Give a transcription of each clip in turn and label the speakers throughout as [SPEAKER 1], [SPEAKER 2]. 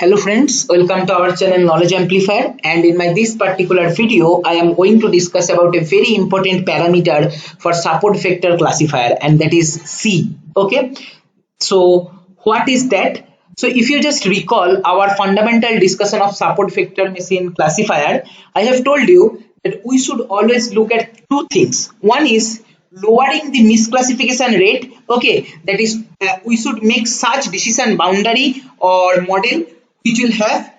[SPEAKER 1] Hello friends, welcome to our channel Knowledge Amplifier, and in my this particular video I am going to discuss about a very important parameter for support vector classifier, and that is C. Okay, so what is that? So if you just recall our fundamental discussion of support vector machine classifier, I have told you that we should always look at two things. One is lowering the misclassification rate. Okay, that is we should make such decision boundary or model which will have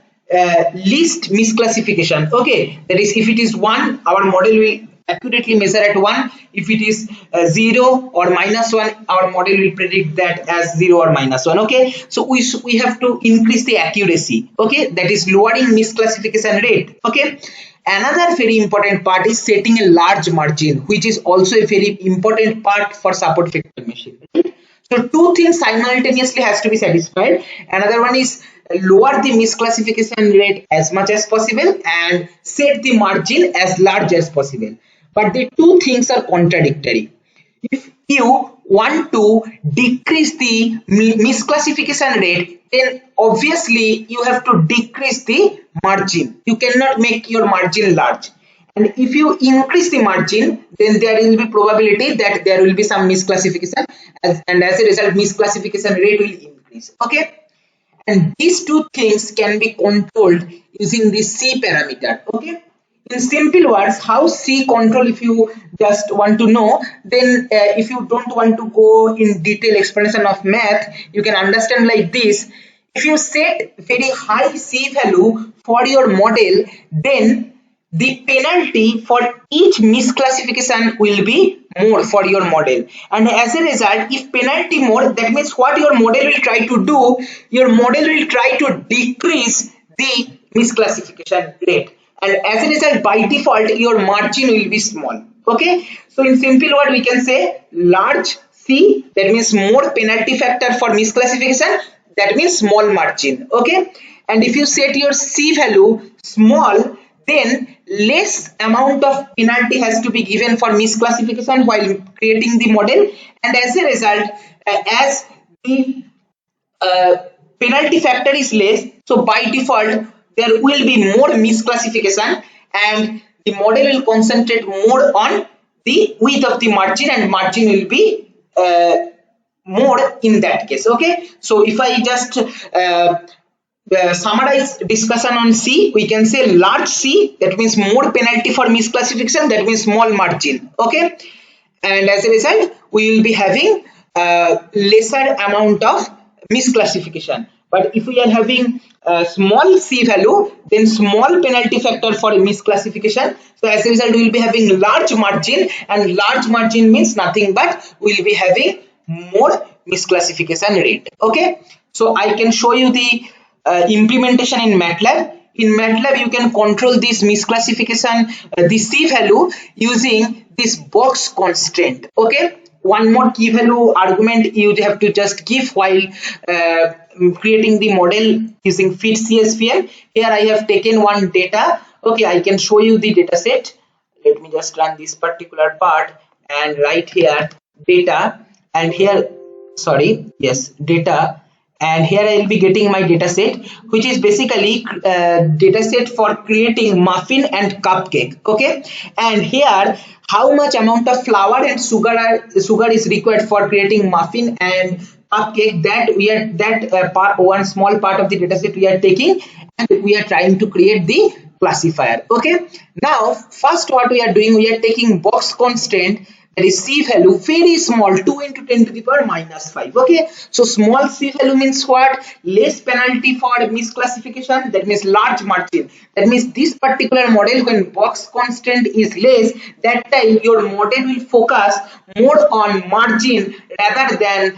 [SPEAKER 1] least misclassification. Okay, that is, if it is 1, our model will accurately measure at 1. If it is 0 or -1, our model will predict that as 0 or -1. Okay, so we have to increase the accuracy. Okay, that is lowering misclassification rate. Okay, another very important part is setting a large margin, which is also a very important part for support vector machine. So two things simultaneously has to be satisfied. Another one is lower the misclassification rate as much as possible and set the margin as large as possible. But the two things are contradictory. If you want to decrease the misclassification rate, then obviously you have to decrease the margin. You cannot make your margin large. And if you increase the margin, then there will be probability that there will be some misclassification, and as a result misclassification rate will increase. Okay, and these two things can be controlled using the C parameter. Okay, in simple words, how C control, if you just want to know, then if you don't want to go in detail explanation of math, you can understand like this. If you set very high C value for your model, then the penalty for each misclassification will be more for your model, and as a result, if penalty more, that means what your model will try to do, your model will try to decrease the misclassification rate, and as a result, by default your margin will be small. Okay, so in simple word we can say large C, that means more penalty factor for misclassification, that means small margin. Okay, and if you set your C value small, then less amount of penalty has to be given for misclassification while creating the model, and as a result, as the penalty factor is less, so by default there will be more misclassification and the model will concentrate more on the width of the margin, and margin will be more in that case. Okay, so if I just summarize discussion on C, we can say large C, that means more penalty for misclassification, that means small margin. Okay, and as a result we will be having lesser amount of misclassification. But if we are having small C value, then small penalty factor for misclassification, so as a result we will be having large margin, and large margin means nothing but we will be having more misclassification rate. Okay, so I can show you the implementation in MATLAB. In MATLAB you can control this misclassification, the C value, using this box constraint. Okay, one more key value argument you have to just give while creating the model using fit CSVM. Here I have taken one data. Okay, I can show you the data set. Let me just run this particular part and write here data, and here data, and here I will be getting my data set, which is basically data set for creating muffin and cupcake. Okay, and here how much amount of flour and sugar is required for creating muffin and cupcake, that we are one small part of the data set we are taking, and we are trying to create the classifier. Okay, now first what we are doing, we are taking box constraint, that is C value very small, 2 into 10 to the power -5. Okay, so small C value means what? Less penalty for misclassification, that means large margin. That means this particular model, when box constant is less, that time your model will focus more on margin rather than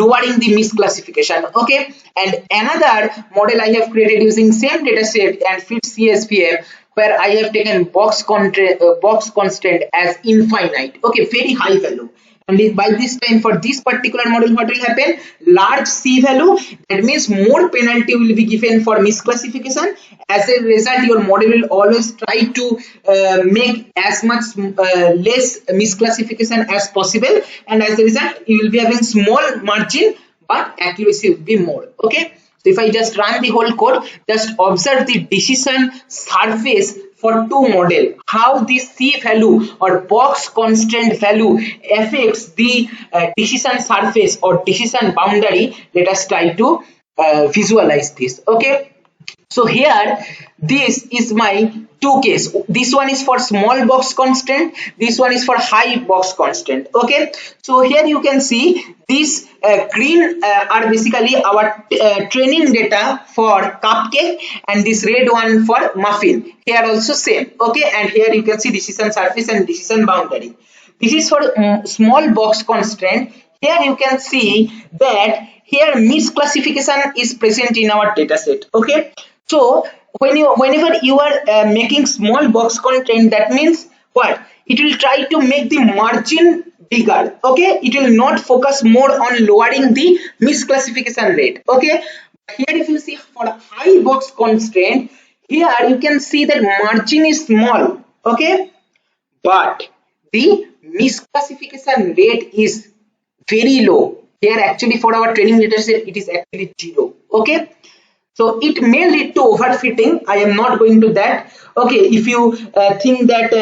[SPEAKER 1] lowering the misclassification. Okay, and another model I have created using same data set and fit CSVM, where I have taken box constant as infinite. Okay, very high value, and by this time for this particular model what will happen, large C value, that means more penalty will be given for misclassification. As a result, your model will always try to make as much less misclassification as possible, and as a result you will be having small margin but accuracy will be more. Okay, So if I just run the whole code, just observe the decision surface for two model, how the C value or box constant value affects the decision surface or decision boundary. Let us try to visualize this. Okay, so here this is my two case. This one is for small box constant, this one is for high box constant. Okay, so here you can see these green are basically our training data for cupcake, and this red one for muffin. Here also same. Okay, and here you can see decision surface and decision boundary. This is for small box constant. Here you can see that here misclassification is present in our data set. Okay, so whenever you are making small box content, that means what? It will try to make the margin bigger. Okay, it will not focus more on lowering the misclassification rate. Okay, here if you see for a high box constraint, here you can see that margin is small. Okay, but the misclassification rate is very low. Here actually for our training data set it is actually 0. Okay, so it may lead to overfitting. I am not going to that. Okay, if you think that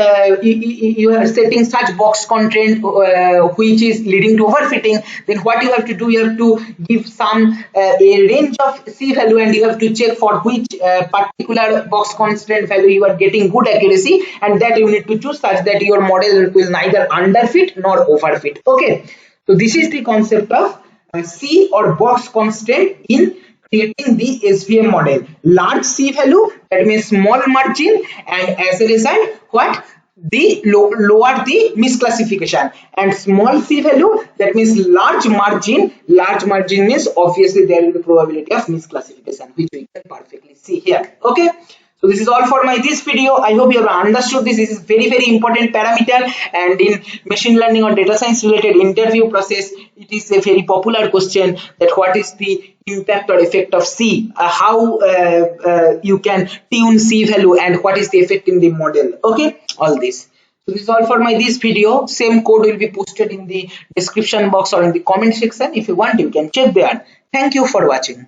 [SPEAKER 1] you are setting such box content which is leading to overfitting, then what you have to do, you have to give some a range of C value, and you have to check for which particular box constant value you are getting good accuracy, and that you need to choose such that your model will neither underfit nor overfit. Okay, so this is the concept of C or box constant in creating the SVM model. Large C value, that means small margin, and as a result what? The lower the misclassification, and small C value, that means large margin. Large margin means obviously there will be probability of misclassification, which we can perfectly see here. Okay, so this is all for my this video. I hope you have understood this. This is very important parameter, and in machine learning or data science related interview process, it is a very popular question that what is the impact or effect of C, how you can tune C value, and what is the effect in the model. Okay, all this. So this is all for my this video. Same code will be posted in the description box or in the comment section. If you want, you can check there. Thank you for watching.